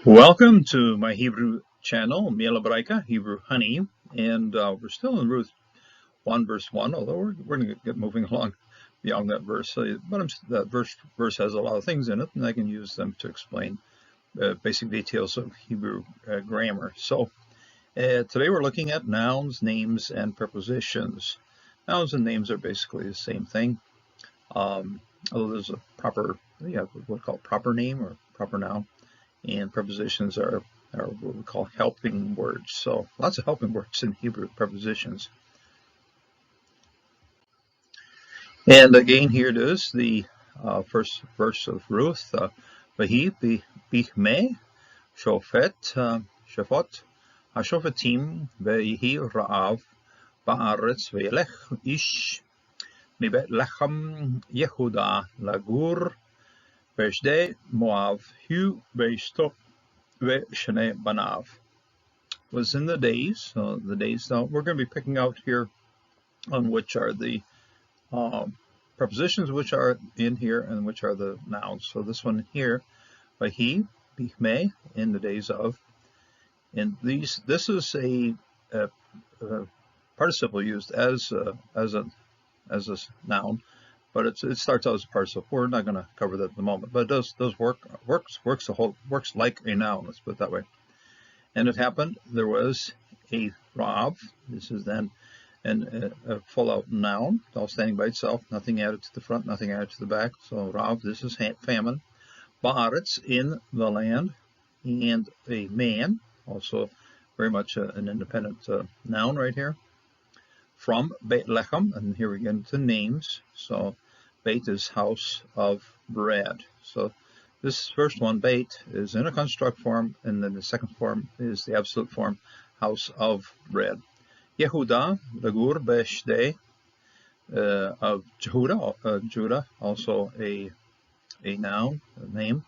Welcome to my Hebrew channel, Miel, Hebraica, Hebrew honey, and we're still in Ruth 1 verse 1, although we're going to get moving along beyond that verse. But that verse has a lot of things in it, and I can use them to explain basic details of Hebrew grammar. So today we're looking at nouns, names, and prepositions. Nouns and names are basically the same thing, although there's a proper, what we call proper name or proper noun. And prepositions are what we call helping words. So lots of helping words in Hebrew, prepositions. And again, here it is, the first verse of Ruth. Vahi bichme shofet shafot hashofetim vehi ra'av ba'aretz ve'yelech ish mibet lechem Yehuda lagur Veshde Moav Hu Veshto Veshane Banav was in the days. So the days now we're going to be picking out here on which are the prepositions which are in here and which are the nouns. So this one here, Vahi Bichme, in the days of. And this is a participle used as a noun. But it starts out as a participle. We're not going to cover that at the moment, but it does works like a noun. Let's put it that way. And it happened. There was a Rav. This is then a full-out noun, all standing by itself, nothing added to the front, nothing added to the back. So Rav. This is famine. Ba'aretz, in the land, and a man, also very much an independent noun right here. From Beit Lechem, and here we get into names. So Beit is house of bread. So this first one, Beit, is in a construct form, and then the second form is the absolute form, house of bread. Yehuda, Lagur Beshdei, of Judah, also a noun, a name,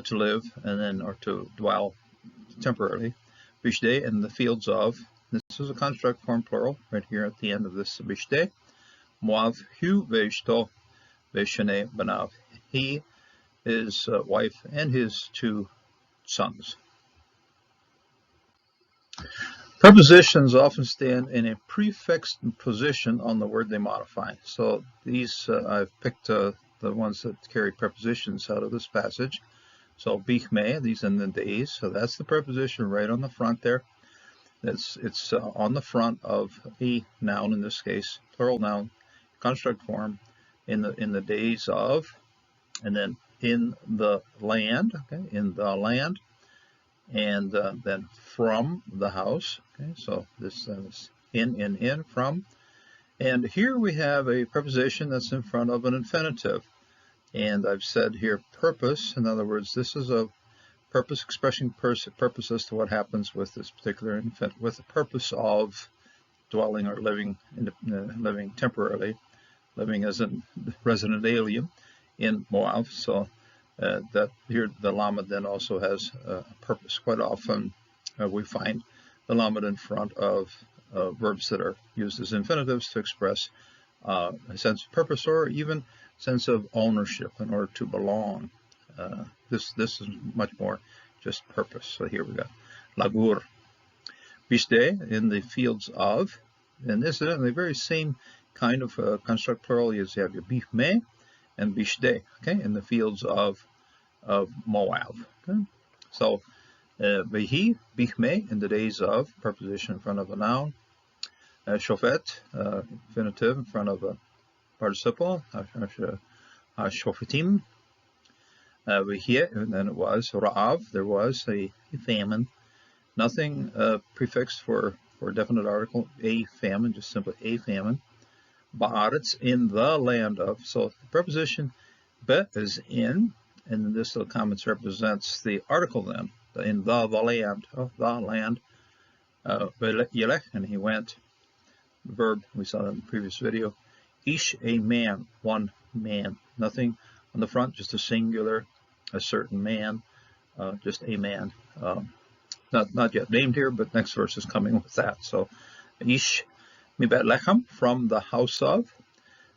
to live, and then or to dwell temporarily. Bishdei, in the fields of. This is a construct form plural right here at the end of this Bishdei. Moav Hu Veshto Veshane Banav. He, his wife, and his two sons. Prepositions often stand in a prefixed position on the word they modify. So these, I've picked the ones that carry prepositions out of this passage. So Bichme, these in the days. So that's the preposition right on the front there. It's on the front of a noun, in this case, plural noun, construct form, in the days of, and then in the land, okay, in the land, and then from the house. Okay, so this is in, from, and here we have a preposition that's in front of an infinitive, and I've said here purpose. In other words, this is a purpose expressing purpose as to what happens with this particular infant, with the purpose of dwelling or living temporarily, living as a resident alien in Moab. So that here the lamed then also has a purpose. Quite often we find the lamed in front of verbs that are used as infinitives to express a sense of purpose or even sense of ownership in order to belong. This is much more just purpose. So here we got Lagur. Bishdei, in the fields of, and this is in the very same kind of construct plural as you have your Bichme and Bishdei, okay, in the fields of Moab. Okay? So Vehi, Bichme, in the days of, preposition in front of a noun. Shofet, infinitive in front of a participle. Shofetim. Here, and then it was Ra'av, there was a famine. Nothing prefixed for a definite article, a famine, just simply a famine. Ba'aretz, in the land of. So the preposition be is in, and this little comment represents the article then, in the land, of the land. Yelech, and he went. Verb, we saw that in the previous video. Ish, a man, one man. Nothing on the front, just a singular, a certain man, just a man. Not yet named here, but next verse is coming with that. So, Ish mibet lechem, from the house of.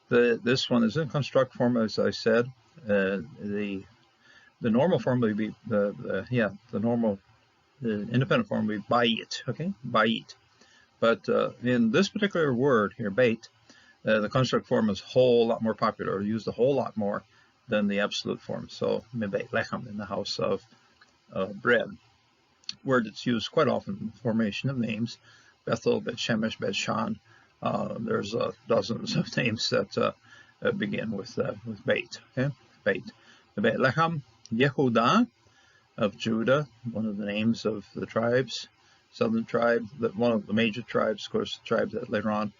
This one is in construct form, as I said. The The normal form would be the independent form would be bayit, okay, bayit. But in this particular word here, bait, the construct form is a whole lot more popular, used a whole lot more than the absolute form. So mebeit lechem, in the house of bread. Word that's used quite often in the formation of names. Bethel, Bet Shemesh, Bet Shan. There's dozens of names that begin with bait. Okay, bait. Mebeit lechem, Yehuda of Judah, one of the names of the tribes, southern tribe, one of the major tribes, of course, the tribe that later on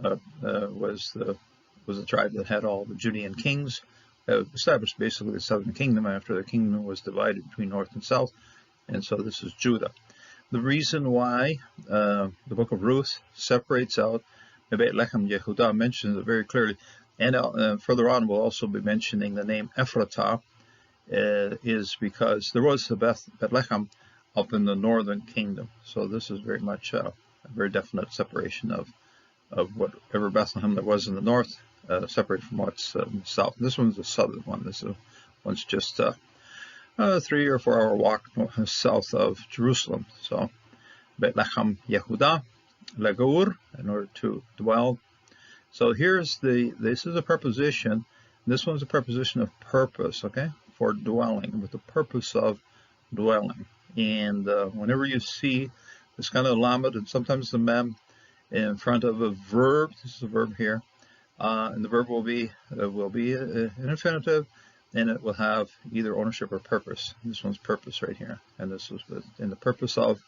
was the tribe that had all the Judean kings, established basically the southern kingdom after the kingdom was divided between north and south, and so this is Judah. The reason why the book of Ruth separates out Mebeit Lechem Yehudah, mentions it very clearly, and further on we'll also be mentioning the name Ephratah, is because there was a Bethlehem up in the northern kingdom. So this is very much a very definite separation of whatever Bethlehem there was in the north, separated from what's in the south. This one's the southern one. This one's just a 3 or 4 hour walk south of Jerusalem. So Bethlehem Yehuda, Legur, in order to dwell. So this is a preposition. This one's a preposition of purpose, okay, for dwelling, with the purpose of dwelling. And whenever you see this kind of lamed and sometimes the mem in front of a verb, this is a verb here, and the verb will be an infinitive, and it will have either ownership or purpose. This one's purpose right here, and this is in the purpose of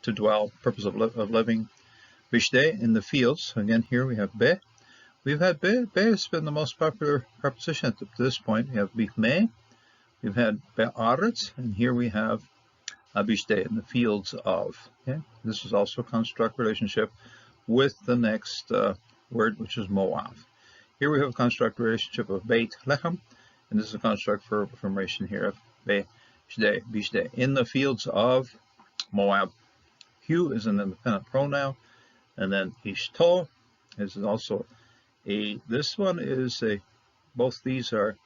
to dwell, purpose of living. Bishde, in the fields. Again, here we have be. We've had be. Be has been the most popular preposition up to this point. We have bifme. We've had be'aretz, and here we have bishde, in the fields of. Okay, this is also a construct relationship with the next word, which is Moab. Here we have a construct relationship of beit lechem, and this is a construct for formation here of bishde, bishde, in the fields of Moab. Hu is an independent pronoun, and then ishto is also this one is both these are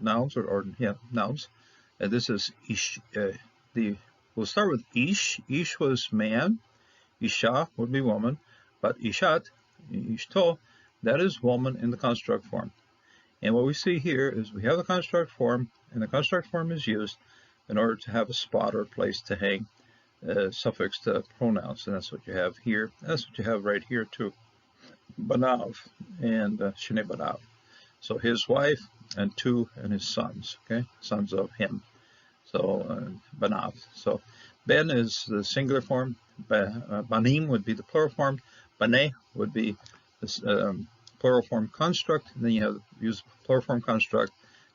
nouns or nouns, and this is ish. We'll start with ish. Ish was man, isha would be woman, but ishat, ishto, that is woman in the construct form. And what we see here is we have the construct form, and the construct form is used in order to have a spot or place to hang suffixed pronouns, and that's what you have here. That's what you have right here too. Banav and Shnei Banav. So his wife and his sons. Okay, sons of him. So Banav. So Ben is the singular form. Banim would be the plural form. Baneh would be the plural form construct. And then you have use plural form construct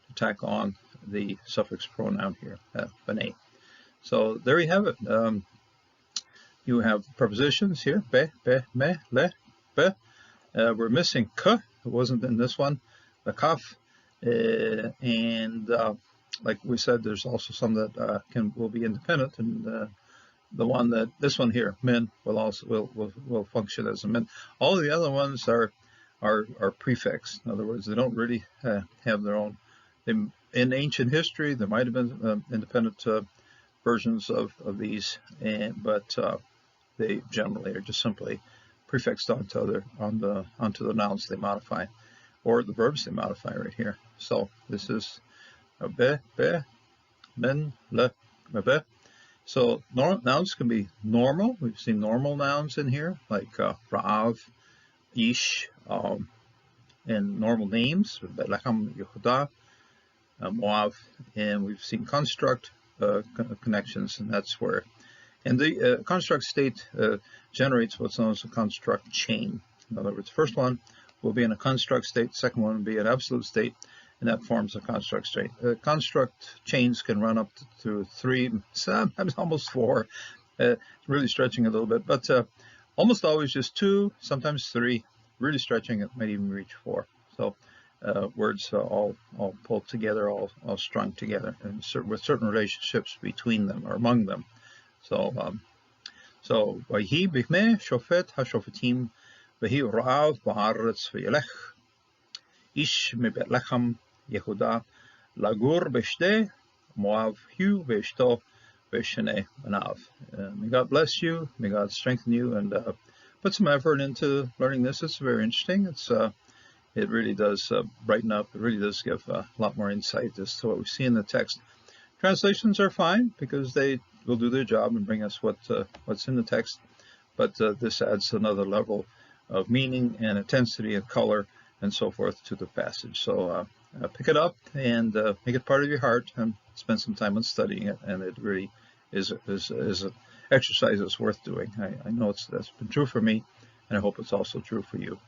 to tack on the suffix pronoun here, Baneh. So there you have it. You have prepositions here, be, me, le, be. We're missing k. It wasn't in this one, the kaf. And like we said, there's also some that will be independent, and this one here, min, will function as a min. All the other ones are prefix. In other words, they don't really have their own. In ancient history, there might have been independent versions of these, but they generally are just simply prefixed onto the nouns they modify, or the verbs they modify right here. So this is be, men, le, be. So nouns can be normal. We've seen normal nouns in here, like Ra'av, Ish, and normal names, Betlechem, Yehuda, Moav, and we've seen construct connections, and that's where. And the construct state generates what's known as a construct chain. In other words, the first one will be in a construct state, second one will be an absolute state, and that forms a construct state. Construct chains can run up to 3, sometimes almost 4, really stretching a little bit, but almost always just 2, sometimes 3, really stretching, it might even reach 4. So words all pulled together, all strung together, and with certain relationships between them or among them. So Vayhi b'chmeh shofet hashofetim v'hi ra'av ba'aretz v'yelech ish mebet lechem Yehuda lagur b'shtei Moav hu v'eshto v'shnei banav. May God bless you. May God strengthen you, and put some effort into learning this. It's very interesting. It really does brighten up. It really does give a lot more insight as to what we see in the text. Translations are fine because they will do their job and bring us what's in the text. But this adds another level of meaning and intensity and color and so forth to the passage. So pick it up and make it part of your heart and spend some time on studying it. And it really is an exercise that's worth doing. I know that's been true for me, and I hope it's also true for you.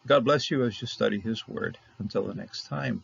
God bless you as you study His Word. Until the next time.